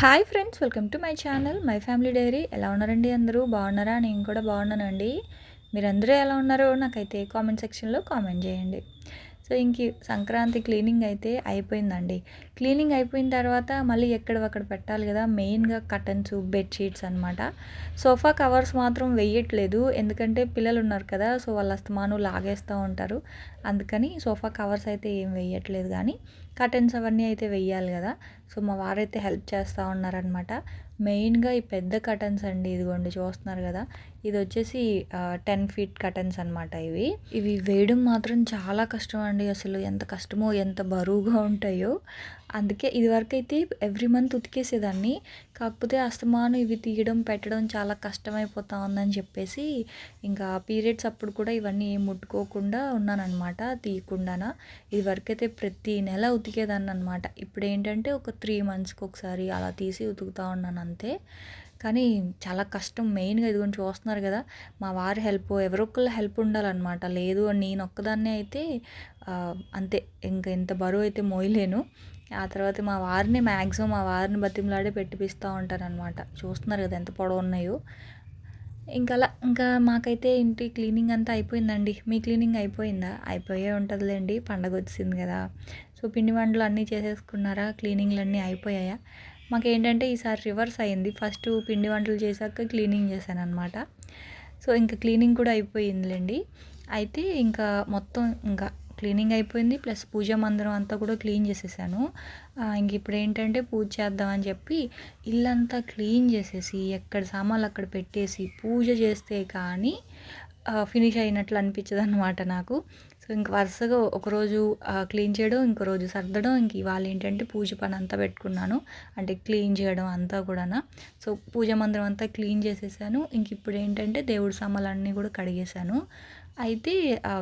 Hi friends, welcome to my channel my family dairy. ఎలా ఉన్నారండి? అందరూ బాగున్నారా? నేను కూడా బాగున్నానండి. మీరందరూ ఎలా ఉన్నారో నాకైతే కామెంట్ సెక్షన్లో కామెంట్ చేయండి. సో సంక్రాంతి క్లీనింగ్ అయితే అయిపోయిందండి. క్లీనింగ్ అయిపోయిన తర్వాత మళ్ళీ ఎక్కడవక్కడ పెట్టాలి కదా, మెయిన్గా కర్టన్స్, బెడ్షీట్స్ అనమాట. సోఫా కవర్స్ మాత్రం వేయట్లేదు, ఎందుకంటే పిల్లలు ఉన్నారు కదా, సో వాళ్ళు అస్తమాను లాగేస్తూ ఉంటారు. అందుకని సోఫా కవర్స్ అయితే ఏం వేయట్లేదు, కానీ కర్టన్స్ అవన్నీ అయితే వెయ్యాలి కదా. సో మా వారైతే హెల్ప్ చేస్తూ ఉన్నారనమాట. మెయిన్గా ఈ పెద్ద కర్టన్స్ అండి, ఇదిగోండి చూస్తున్నారు కదా, ఇది వచ్చేసి 10 ఫీట్ కర్టన్స్ అనమాట. ఇవి వేయడం మాత్రం చాలా కష్టం అండి. అసలు ఎంత కష్టమో, ఎంత బరువుగా ఉంటాయో. అందుకే ఇదివరకు అయితే ఎవ్రీ మంత్ ఉతికేసేదాన్ని, కాకపోతే అస్తమాను ఇవి తీయడం పెట్టడం చాలా కష్టమైపోతా ఉందని చెప్పేసి ఇంకా పీరియడ్స్ అప్పుడు కూడా ఇవన్నీ ఏం ముట్టుకోకుండా ఉన్నానన్నమాట, తీయకుండానా. ఇదివరకు అయితే ప్రతి నెల ఉతికేదాన్ని అనమాట. ఇప్పుడు ఏంటంటే ఒక 3 మంత్స్కి ఒకసారి అలా తీసి ఉతుకుతూ ఉన్నాను అంతే. కానీ చాలా కష్టం. మెయిన్గా ఇదిగోండి చూస్తున్నారు కదా, మా వారి హెల్ప్, ఎవరొక్కళ్ళ హెల్ప్ ఉండాలన్నమాట. లేదు నేను ఒక్కదాన్నే అయితే అంతే, ఇంకా ఇంత బరువు అయితే మోయలేను. ఆ తర్వాత మా వారిని బతిమలాడే పెట్టిపిస్తూ ఉంటారనమాట. చూస్తున్నారు కదా ఎంత పొడవు ఉన్నాయో. ఇంకా మాకైతే ఇంటి క్లీనింగ్ అంతా అయిపోయిందండి. మీ క్లీనింగ్ అయిపోయిందా? అయిపోయే ఉంటుందిలేండి, పండగ వచ్చింది కదా. సో పిండి వంటలు అన్నీ చేసేసుకున్నారా? క్లీనింగ్లు అన్నీ అయిపోయాయా? మాకేంటంటే ఈసారి రివర్స్ అయింది. ఫస్ట్ పిండి వంటలు చేశాక క్లీనింగ్ చేశాను అనమాట. సో ఇంకా క్లీనింగ్ కూడా అయిపోయిందిలేండి. అయితే ఇంకా మొత్తం ఇంకా క్లీనింగ్ అయిపోయింది, ప్లస్ పూజా మందిరం అంతా కూడా క్లీన్ చేసేసాను. ఇంక ఇప్పుడు ఏంటంటే పూజ చేద్దామని చెప్పి ఇల్లంతా క్లీన్ చేసేసి ఎక్కడ సామాన్లు అక్కడ పెట్టేసి పూజ చేస్తే కానీ ఫినిష్ అయినట్లు అనిపించదు అనమాట నాకు. సో ఇంక వరుసగా ఒకరోజు క్లీన్ చేయడం, ఇంకో రోజు సర్దడం, ఇంక ఇవాళ ఏంటంటే పూజ పని అంతా పెట్టుకున్నాను, అంటే క్లీన్ చేయడం అంతా కూడా. సో పూజ మందిరం అంతా క్లీన్ చేసేసాను. ఇంక ఇప్పుడు ఏంటంటే దేవుడి సామాన్లు అన్నీ కూడా కడిగేశాను. అయితే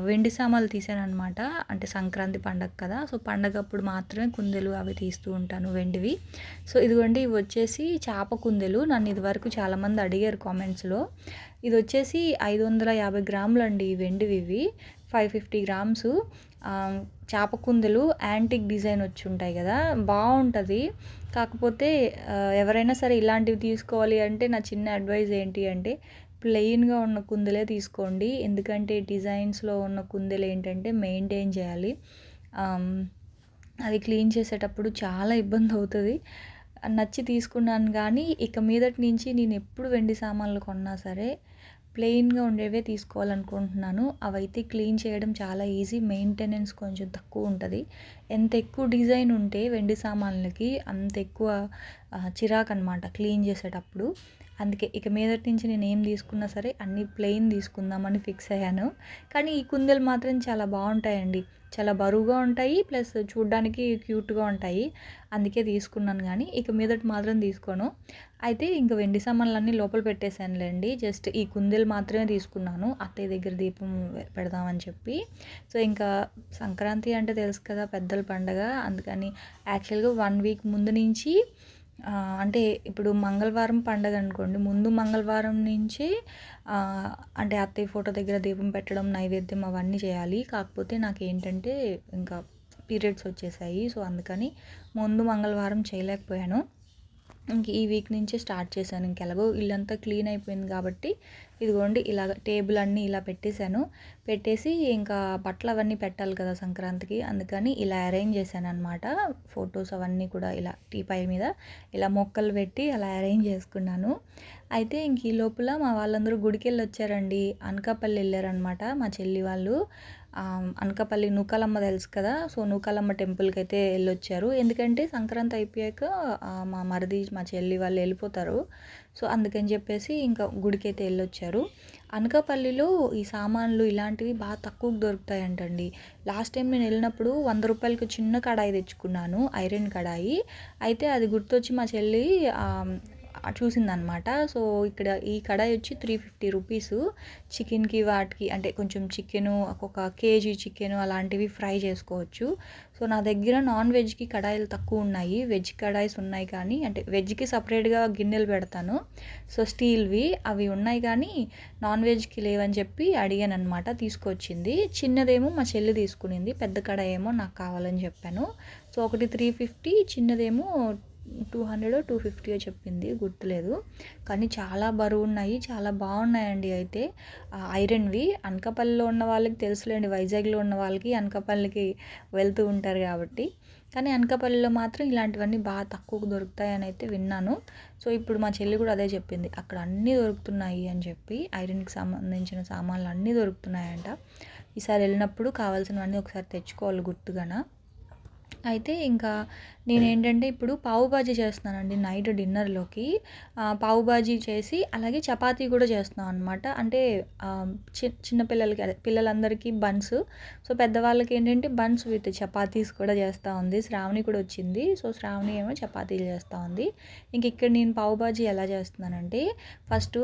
వెండి సామాన్లు తీసాను అనమాట, అంటే సంక్రాంతి పండగ కదా, సో పండగ అప్పుడు మాత్రమే కుందెలు అవి తీస్తూ ఉంటాను, వెండివి. సో ఇదిగోండి, ఇవి వచ్చేసి చేప కుందెలు. నన్ను ఇదివరకు చాలామంది అడిగారు కామెంట్స్లో. ఇది వచ్చేసి 550 గ్రాములు అండి ఈ వెండివి. ఇవి 550 గ్రామ్స్ చేప కుందెలు. యాంటిక్ డిజైన్ వచ్చి ఉంటాయి కదా, బాగుంటుంది. కాకపోతే ఎవరైనా సరే ఇలాంటివి తీసుకోవాలి అంటే నా చిన్న అడ్వైజ్ ఏంటి అంటే ప్లెయిన్గా ఉన్న కుందెలే తీసుకోండి. ఎందుకంటే డిజైన్స్లో ఉన్న కుందెలు ఏంటంటే మెయింటైన్ చేయాలి, అది క్లీన్ చేసేటప్పుడు చాలా ఇబ్బంది అవుతుంది. నచ్చి తీసుకున్నాను, కానీ ఇక మీదటి నుంచి నేను ఎప్పుడు వెండి సామాన్లు కొన్నా సరే ప్లెయిన్గా ఉండేవే తీసుకోవాలనుకుంటున్నాను. అవైతే క్లీన్ చేయడం చాలా ఈజీ, మెయింటెనెన్స్ కొంచెం తక్కువ ఉంటుంది. ఎంత ఎక్కువ డిజైన్ ఉంటే వెండి సామాన్లకి అంత ఎక్కువ చిరాకు అనమాట క్లీన్ చేసేటప్పుడు. అందుకే ఇక మీదటి నుంచి నేను ఏం తీసుకున్నా సరే అన్నీ ప్లెయిన్ తీసుకుందామని ఫిక్స్ అయ్యాను. కానీ ఈ కుందెలు మాత్రం చాలా బాగుంటాయండి, చాలా బరువుగా ఉంటాయి, ప్లస్ చూడ్డానికి క్యూట్గా ఉంటాయి. అందుకే తీసుకున్నాను, కానీ ఇక మీదటి మాత్రం తీసుకోను. అయితే ఇంక వెండి సామాన్లన్నీ లోపల పెట్టేశానులేండి. జస్ట్ ఈ కుందెలు మాత్రమే తీసుకున్నాను, అత్తయ్య దగ్గర దీపం పెడదామని చెప్పి. సో ఇంకా సంక్రాంతి అంటే తెలుసు కదా, పెద్దల పండగ. అందుకని యాక్చువల్గా 1 వీక్ ముందు నుంచి, అంటే ఇప్పుడు మంగళవారం పండగ అనుకోండి, ముందు మంగళవారం నుంచి అంటే అత్తయ్య ఫోటో దగ్గర దీపం పెట్టడం, నైవేద్యం అవన్నీ చేయాలి. కాకపోతే నాకేంటంటే ఇంకా పీరియడ్స్ వచ్చేసాయి, సో అందుకని ముందు మంగళవారం చేయలేకపోయాను. ఇంక ఈ వీక్ నుంచే స్టార్ట్ చేశాను. ఇంకెలాగో ఇల్లంతా క్లీన్ అయిపోయింది కాబట్టి ఇదిగోండి ఇలాగ టేబుల్ అన్నీ ఇలా పెట్టేసి ఇంకా బట్టలు అవన్నీ పెట్టాలి కదా సంక్రాంతికి, అందుకని ఇలా అరేంజ్ చేశాను అనమాట. ఫొటోస్ అవన్నీ కూడా ఇలా టీపై మీద ఇలా మొక్కలు పెట్టి అలా అరేంజ్ చేసుకున్నాను. అయితే ఇంక ఈ లోపల మా వాళ్ళందరూ గుడికి వెళ్ళి వచ్చారండి. అనకాపల్లి వెళ్ళారనమాట మా చెల్లి వాళ్ళు. అనకాపల్లి నూకాలమ్మ తెలుసు కదా, సో నూకాలమ్మ టెంపుల్కి అయితే వెళ్ళొచ్చారు. ఎందుకంటే సంక్రాంతి అయిపోయాక మా మరిది, మా చెల్లి వాళ్ళు వెళ్ళిపోతారు. సో అందుకని చెప్పేసి ఇంకా గుడికి అయితే వెళ్ళొచ్చారు. అనకాపల్లిలో ఈ సామాన్లు ఇలాంటివి బాగా తక్కువకు దొరుకుతాయంటండి. లాస్ట్ టైం నేను వెళ్ళినప్పుడు 100 రూపాయలకి చిన్న కడాయి తెచ్చుకున్నాను, ఐరన్ కడాయి. అయితే అది గుర్తొచ్చి మా చెల్లి చూసిందనమాట. సో ఇక్కడ ఈ కడాయి వచ్చి 350 రూపీస్. చికెన్కి వాటికి, అంటే కొంచెం చికెను, ఒక కేజీ చికెను అలాంటివి ఫ్రై చేసుకోవచ్చు. సో నా దగ్గర నాన్ వెజ్కి కడాయిలు తక్కువ ఉన్నాయి, వెజ్ కడాయిస్ ఉన్నాయి, కానీ అంటే వెజ్కి సపరేట్గా గిన్నెలు పెడతాను, సో స్టీల్వి అవి ఉన్నాయి, కానీ నాన్ వెజ్కి లేవని చెప్పి అడిగాను అనమాట. తీసుకొచ్చింది. చిన్నదేమో మా చెల్లి తీసుకునింది, పెద్ద కడాయి ఏమో నాకు కావాలని చెప్పాను. సో ఒకటి 350, చిన్నదేమో 250 చెప్పింది, గుర్తులేదు. కానీ చాలా బరువున్నాయి, చాలా బాగున్నాయండి. అయితే ఐరన్వి. అనకాపల్లిలో ఉన్న వాళ్ళకి తెలుసులేండి, వైజాగ్లో ఉన్న వాళ్ళకి అనకాపల్లికి వెళ్తూ ఉంటారు కాబట్టి. కానీ అనకాపల్లిలో మాత్రం ఇలాంటివన్నీ బాగా తక్కువకు దొరుకుతాయని అయితే విన్నాను. సో ఇప్పుడు మా చెల్లి కూడా అదే చెప్పింది, అక్కడ అన్నీ దొరుకుతున్నాయి అని చెప్పి, ఐరన్కి సంబంధించిన సామాన్లు అన్నీ దొరుకుతున్నాయంట. ఈసారి వెళ్ళినప్పుడు కావాల్సినవన్నీ ఒకసారి తెచ్చుకోవాలి గుర్తుగాన. అయితే ఇంకా నేనేంటంటే ఇప్పుడు పావు బాజీ చేస్తున్నానండి నైట్ డిన్నర్లోకి. పావు బాజీ చేసి అలాగే చపాతీ కూడా చేస్తున్నాను అనమాట. అంటే చిన్నపిల్లలకి, అదే పిల్లలందరికీ బన్స్. సో పెద్దవాళ్ళకి ఏంటంటే బన్స్ విత్ చపాతీస్ కూడా చేస్తూ ఉంది. శ్రావణి కూడా వచ్చింది. సో శ్రావణి ఏమో చపాతీలు చేస్తూ ఉంది. ఇంక ఇక్కడ నేను పావు బాజీ ఎలా చేస్తున్నానంటే, ఫస్ట్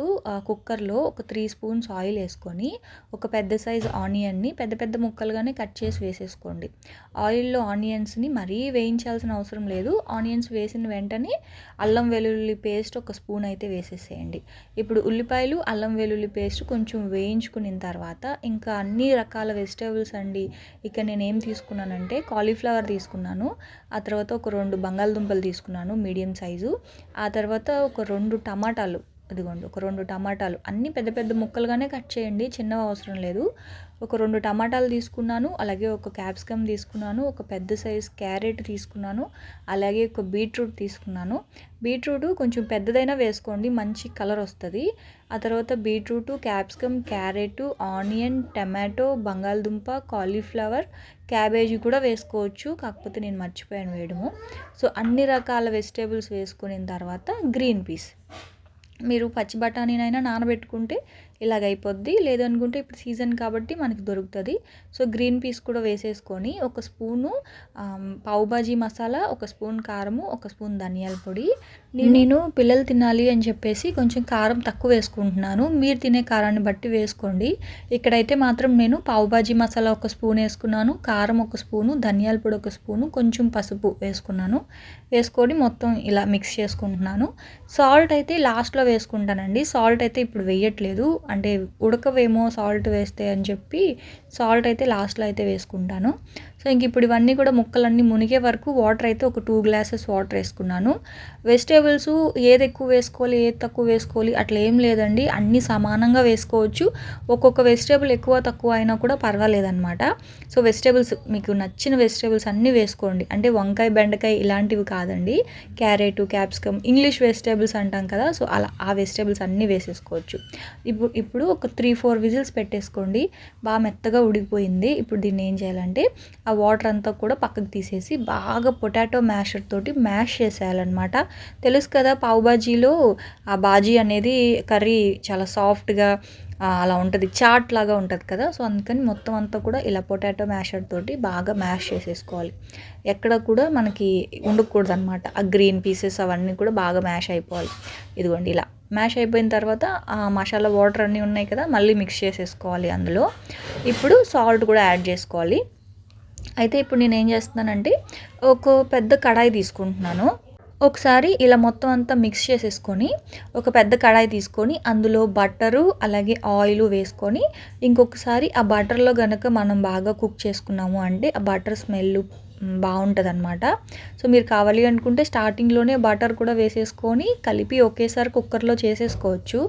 కుక్కర్లో ఒక 3 స్పూన్స్ ఆయిల్ వేసుకొని ఒక పెద్ద సైజు ఆనియన్ని పెద్ద పెద్ద ముక్కలుగానే కట్ చేసి వేసేసుకోండి. ఆయిల్లో ఆనియన్స్ని మరీ వేయించాల్సిన అవసరం లేదు. ఆనియన్స్ వేసిన వెంటనే అల్లం వెల్లుల్లి పేస్ట్ ఒక స్పూన్ అయితే వేసేసేయండి. ఇప్పుడు ఉల్లిపాయలు, అల్లం వెల్లుల్లి పేస్ట్ కొంచెం వేయించుకున్న తర్వాత ఇంకా అన్ని రకాల వెజిటేబుల్స్ అండి. ఇక్కడ నేను ఏం తీసుకున్నానంటే కాలీఫ్లవర్ తీసుకున్నాను, ఆ తర్వాత ఒక 2 బంగాళదుంపలు తీసుకున్నాను మీడియం సైజు, ఆ తర్వాత ఒక 2 టమాటాలు, అదిగోండి ఒక 2 టమాటాలు, అన్నీ పెద్ద పెద్ద ముక్కలుగానే కట్ చేయండి, చిన్నవి అవసరం లేదు. ఒక 2 టమాటాలు తీసుకున్నాను, అలాగే ఒక క్యాప్సికమ్ తీసుకున్నాను, ఒక పెద్ద సైజ్ క్యారెట్ తీసుకున్నాను, అలాగే ఒక బీట్రూట్ తీసుకున్నాను. బీట్రూట్ కొంచెం పెద్దదైనా వేసుకోండి, మంచి కలర్ వస్తుంది. ఆ తర్వాత beetroot, capsicum, carrot, onion, tomato, బంగాళదుంప, కాలీఫ్లవర్, క్యాబేజీ కూడా వేసుకోవచ్చు, కాకపోతే నేను మర్చిపోయాను వేయడము. సో అన్ని రకాల వెజిటేబుల్స్ వేసుకున్న తర్వాత గ్రీన్ పీస్, మీరు పచ్చి బఠానీనైనా నానబెట్టుకుంటే ఇలాగ అయిపోద్ది, లేదనుకుంటే ఇప్పుడు సీజన్ కాబట్టి మనకి దొరుకుతుంది. సో గ్రీన్ పీస్ కూడా వేసేసుకొని ఒక స్పూను పావు బాజీ మసాలా, ఒక స్పూన్ కారము, ఒక స్పూన్ ధనియాల పొడి. నేను పిల్లలు తినాలి అని చెప్పేసి కొంచెం కారం తక్కువ వేసుకుంటున్నాను, మీరు తినే కారాన్ని బట్టి వేసుకోండి. ఇక్కడైతే మాత్రం నేను పావు బాజీ మసాలా ఒక స్పూన్ వేసుకున్నాను, కారం ఒక స్పూను, ధనియాల పొడి ఒక స్పూను, కొంచెం పసుపు వేసుకున్నాను. వేసుకొని మొత్తం ఇలా మిక్స్ చేసుకుంటున్నాను. సాల్ట్ అయితే లాస్ట్లో వేసుకుంటానండి, సాల్ట్ అయితే ఇప్పుడు వేయట్లేదు, అంటే ఉడకవేమో సాల్ట్ వేస్తే అని చెప్పి సాల్ట్ అయితే లాస్ట్లో అయితే వేసుకుంటాను. సో ఇంక ఇప్పుడు ఇవన్నీ కూడా ముక్కలన్నీ మునిగే వరకు వాటర్ అయితే ఒక 2 గ్లాసెస్ వాటర్ వేసుకున్నాను. వెజిటేబుల్స్ ఏది ఎక్కువ వేసుకోవాలి, ఏది తక్కువ వేసుకోవాలి అట్లా ఏం లేదండి, అన్నీ సమానంగా వేసుకోవచ్చు. ఒక్కొక్క వెజిటేబుల్ ఎక్కువ తక్కువ అయినా కూడా పర్వాలేదన్నమాట. సో వెజిటేబుల్స్ మీకు నచ్చిన వెజిటేబుల్స్ అన్నీ వేసుకోండి, అంటే వంకాయ, బెండకాయ ఇలాంటివి కాదండి, క్యారెట్, క్యాప్సికమ్, ఇంగ్లీష్ వెజిటేబుల్స్ అంటాం కదా, సో అలా ఆ వెజిటేబుల్స్ అన్నీ వేసేసుకోవచ్చు. ఇప్పుడు ఒక 3-4 విజిల్స్ పెట్టేసుకోండి, బాగా మెత్తగా ఉడికిపోయింది. ఇప్పుడు దీన్ని ఏం చేయాలంటే ఆ వాటర్ అంతా కూడా పక్కకు తీసేసి బాగా పొటాటో మ్యాషర్ తోటి మ్యాష్ చేసేయాలన్నమాట. తెలుసు కదా పావు బాజీలో ఆ బాజీ అనేది కర్రీ చాలా సాఫ్ట్గా అలా ఉంటుంది, చాట్ లాగా ఉంటుంది కదా, సో అందుకని మొత్తం అంతా కూడా ఇలా పొటాటో మ్యాషర్ తోటి బాగా మ్యాష్ చేసేసుకోవాలి. ఎక్కడ కూడా మనకి ఉండకూడదు అనమాట, ఆ గ్రీన్ పీసెస్ అవన్నీ కూడా బాగా మ్యాష్ అయిపోవాలి. ఇదిగోండి ఇలా మ్యాష్ అయిపోయిన తర్వాత ఆ మసాలా వాటర్ అన్నీ ఉన్నాయి కదా, మళ్ళీ మిక్స్ చేసేసుకోవాలి. అందులో ఇప్పుడు సాల్ట్ కూడా యాడ్ చేసుకోవాలి. అయితే ఇప్పుడు నేను ఏం చేస్తున్నానంటే ఒక పెద్ద కడాయి తీసుకుంటున్నాను. ఒకసారి ఇలా మొత్తం అంతా మిక్స్ చేసేసుకొని ఒక పెద్ద కడాయి తీసుకొని అందులో బట్టరు అలాగే ఆయిల్ వేసుకొని ఇంకొకసారి ఆ బటర్లో కనుక మనం బాగా కుక్ చేసుకున్నాము అంటే ఆ బటర్ స్మెల్ బాగుంటుంది అనమాట. సో మీరు కావాలి అనుకుంటే స్టార్టింగ్లోనే బటర్ కూడా వేసేసుకొని కలిపి ఒకేసారి కుక్కర్లో చేసేసుకోవచ్చు.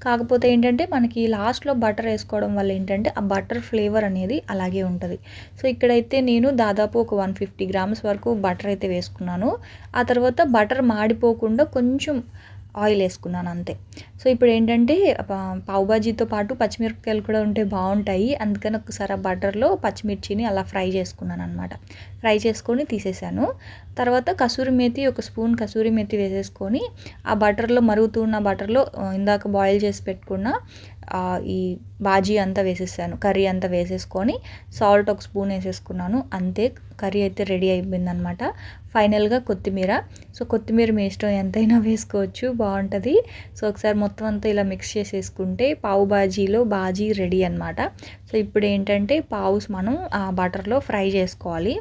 కాకపోతే ఏంటంటే మనకి లాస్ట్లో బటర్ వేసుకోవడం వల్ల ఏంటంటే ఆ బటర్ ఫ్లేవర్ అనేది అలాగే ఉంటుంది. సో ఇక్కడైతే నేను దాదాపు ఒక 150 గ్రామ్స్ వరకు బటర్ అయితే వేసుకున్నాను. ఆ తర్వాత బటర్ మాడిపోకుండా కొంచెం ఆయిల్ వేసుకున్నాను అంతే. సో ఇప్పుడు ఏంటంటే పావు బాజీతో పాటు పచ్చిమిరపకాయలు కూడా ఉంటే బాగుంటాయి, అందుకని ఒకసారి ఆ బటర్లో పచ్చిమిర్చిని అలా ఫ్రై చేసుకున్నాను అనమాట. ఫ్రై చేసుకొని తీసేసాను. తర్వాత కసూరి మేతి, ఒక స్పూన్ కసూరి మేతి వేసేసుకొని ఆ బటర్లో, మరుగుతున్న బటర్లో ఇందాక బాయిల్ చేసి పెట్టుకున్న ఈ బాజీ అంతా వేసేసాను, కర్రీ అంతా వేసేసుకొని సాల్ట్ ఒక స్పూన్ వేసేసుకున్నాను. అంతే, కర్రీ అయితే రెడీ అయిపోయిందనమాట. ఫైనల్గా కొత్తిమీర, సో కొత్తిమీర మీ ఇష్టం ఎంతైనా వేసుకోవచ్చు, బాగుంటుంది. సో ఒకసారి మొత్తం అంతా ఇలా మిక్స్ చేసేసుకుంటే పావు బాజీలో బాజీ రెడీ అనమాట. సో ఇప్పుడు ఏంటంటే పావుస్ మనం ఆ బటర్లో ఫ్రై చేసుకోవాలి.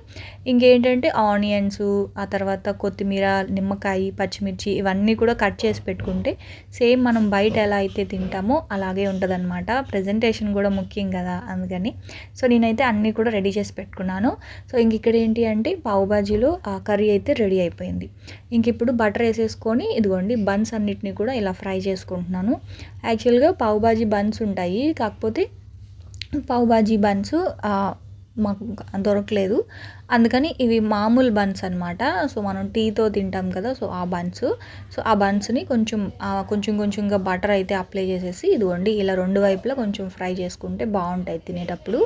ఇంకేంటంటే ఆనియన్స్, ఆ తర్వాత కొత్తిమీర, నిమ్మకాయ, పచ్చిమిర్చి ఇవన్నీ కూడా కట్ చేసి పెట్టుకుంటే సేమ్ మనం బయట ఎలా అయితే తింటామో అలాగే ఉంటుంది అనమాట. ప్రజెంటేషన్ కూడా ముఖ్యం కదా, అందుకని. సో నేనైతే అన్నీ కూడా రెడీ చేసి పెట్టుకున్నాను. సో ఇంక ఇక్కడ ఏంటి అంటే పావు బాజీలో ఆ కర్రీ కర్రీ అయితే రెడీ అయిపోయింది. ఇంక ఇప్పుడు బటర్ వేసేసుకొని ఇదిగోండి బన్స్ అన్నిటిని కూడా ఇలా ఫ్రై చేసుకుంటున్నాను. యాక్చువల్గా పావు బాజీ బన్స్ ఉంటాయి, కాకపోతే పావు బాజీ బన్స్ మాకు దొరకలేదు, అందుకని ఇవి మామూలు బన్స్ అనమాట. సో మనం టీతో తింటాం కదా, సో ఆ బన్స్. సో ఆ బన్స్ని కొంచెం కొంచెంగా బటర్ అయితే అప్లై చేసేసి ఇదిగోండి ఇలా రెండు వైపులా కొంచెం ఫ్రై చేసుకుంటే బాగుంటాయి తినేటప్పుడు.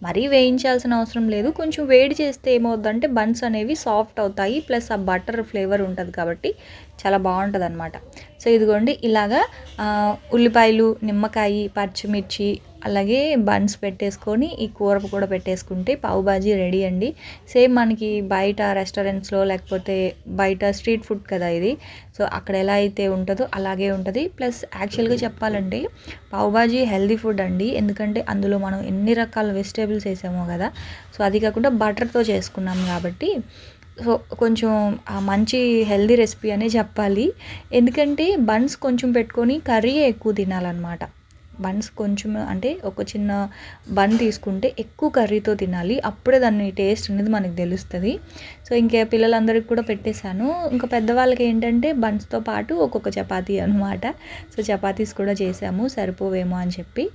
మరీ వేయించాల్సిన అవసరం లేదు, కొంచెం వేడి చేస్తే ఏమవుతుందంటే బన్స్ అనేవి సాఫ్ట్ అవుతాయి, ప్లస్ ఆ బటర్ ఫ్లేవర్ ఉంటుంది కాబట్టి చాలా బాగుంటుంది అనమాట. సో ఇదిగోండి ఇలాగా ఉల్లిపాయలు, నిమ్మకాయ, పచ్చిమిర్చి, అలాగే బన్స్ పెట్టేసుకొని ఈ కూర కూడా పెట్టేసుకుంటే పావు బాజీ రెడీ అండి. సేమ్ మనకి బయట రెస్టారెంట్స్లో లేకపోతే బయట స్ట్రీట్ ఫుడ్ కదా ఇది, సో అక్కడ ఎలా అయితే ఉంటుందో అలాగే ఉంటుంది. ప్లస్ యాక్చువల్గా చెప్పాలంటే పావు బాజీ హెల్దీ ఫుడ్ అండి, ఎందుకంటే అందులో మనం ఎన్ని రకాల వెజిటేబుల్స్ వేసామో కదా, సో అది కాకుండా బటర్తో చేసుకున్నాం కాబట్టి సో కొంచెం మంచి హెల్దీ రెసిపీ అనే చెప్పాలి. ఎందుకంటే బన్స్ కొంచెం పెట్టుకొని కర్రీ ఎక్కువ తినాలన్నమాట. బన్స్ కొంచెం అంటే ఒక చిన్న బన్ తీసుకుంటే ఎక్కువ కర్రీతో తినాలి, అప్పుడే దాని టేస్ట్ అనేది మనకు తెలుస్తుంది. సో ఇంకా పిల్లలందరికీ కూడా పెట్టేశాను. ఇంకా పెద్దవాళ్ళకి ఏంటంటే బన్స్తో పాటు ఒక్కొక్క చపాతీ అనమాట. సో చపాతీస్ కూడా చేసాము, సరిపోవేమో అని చెప్పి.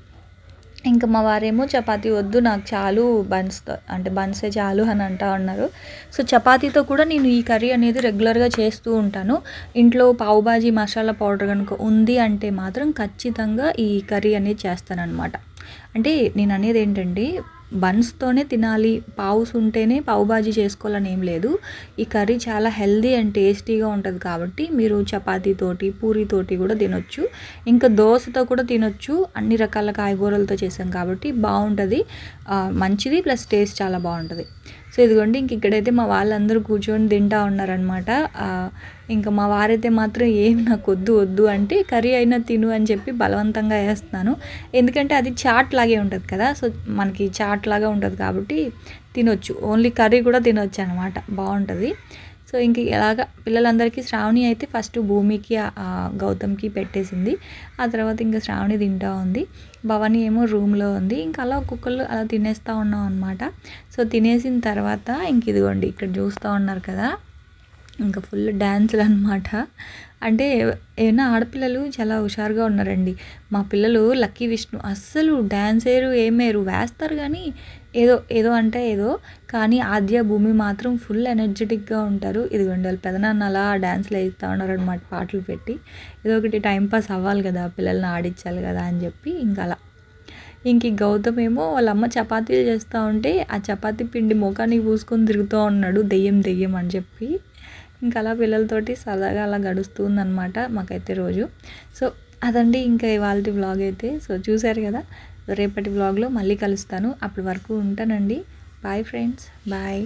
ఇంకా మా వారేమో చపాతీ వద్దు నాకు చాలు బన్స్తో, అంటే బన్సే చాలు అని అంటూ ఉన్నారు. సో చపాతీతో కూడా నేను ఈ కర్రీ అనేది రెగ్యులర్గా చేస్తూ ఉంటాను. ఇంట్లో పావు బాజీ మసాలా పౌడర్ కనుక ఉంది అంటే మాత్రం ఖచ్చితంగా ఈ కర్రీ అనేది చేస్తానన్నమాట. అంటే నేను అనేది ఏంటంటే బన్స్తోనే తినాలి, పావుస్ ఉంటేనే పావు బాజీ చేసుకోవాలని ఏం లేదు. ఈ కర్రీ చాలా హెల్దీ అండ్ టేస్టీగా ఉంటుంది కాబట్టి మీరు చపాతీతోటి, పూరీతోటి కూడా తినొచ్చు, ఇంకా దోశతో కూడా తినొచ్చు. అన్ని రకాల కాయగూరలతో చేసాం కాబట్టి బాగుంటుంది, మంచిది, ప్లస్ టేస్ట్ చాలా బాగుంటుంది. సో ఇదిగోండి ఇంక ఇక్కడైతే మా వాళ్ళందరూ కూర్చొని తింటూ ఉన్నారనమాట. ఇంకా మా వారైతే మాత్రం ఏమి నాకు వద్దు అంటే కర్రీ అయినా తిను అని చెప్పి బలవంతంగా వేస్తున్నాను, ఎందుకంటే అది చాట్ లాగే ఉంటుంది కదా, సో మనకి చాట్ లాగా ఉంటుంది కాబట్టి తినొచ్చు, ఓన్లీ కర్రీ కూడా తినొచ్చు అనమాట, బాగుంటుంది. సో ఇంక ఇలాగా పిల్లలందరికీ శ్రావణి అయితే ఫస్ట్ భూమికి, గౌతమ్కి పెట్టేసింది. ఆ తర్వాత ఇంకా శ్రావణి తింటూ ఉంది, భవాని ఏమో రూమ్లో ఉంది. ఇంకా అలా ఒక్కొక్కళ్ళు అలా తినేస్తూ ఉన్నాం అనమాట. సో తినేసిన తర్వాత ఇంక ఇదిగోండి ఇక్కడ చూస్తూ ఉన్నారు కదా, ఇంకా ఫుల్ డ్యాన్సులు అనమాట. అంటే ఏమైనా ఆడపిల్లలు చాలా హుషారుగా ఉన్నారండి. మా పిల్లలు లక్కీ విష్ణు అస్సలు డ్యాన్స్ వేయరు, ఏమేరు, వేస్తారు కానీ ఏదో అంటే ఏదో, కానీ ఆద్య, భూమి మాత్రం ఫుల్ ఎనర్జెటిక్గా ఉంటారు. ఇదిగోండి వాళ్ళు పెదనాన్న అలా డ్యాన్స్లు వేస్తూ ఉన్నారనమాట పాటలు పెట్టి. ఏదో ఒకటి టైంపాస్ అవ్వాలి కదా, పిల్లల్ని ఆడించాలి కదా అని చెప్పి ఇంకా అలా. ఇంక గౌతమ్ ఏమో వాళ్ళ అమ్మ చపాతీలు చేస్తూ ఉంటే ఆ చపాతీ పిండి ముఖానికి పూసుకొని తిరుగుతూ ఉన్నాడు, దెయ్యం అని చెప్పి. ఇంకా అలా పిల్లలతోటి సరదాగా అలా గడుస్తుందన్నమాట మాకైతే రోజు. సో అదండి ఇంకా ఇవాళ వ్లాగ్ అయితే. సో చూశారు కదా, రేపటి వ్లాగ్లో మళ్ళీ కలుస్తాను, అప్పటి వరకు ఉంటానండి. Bye friends, bye.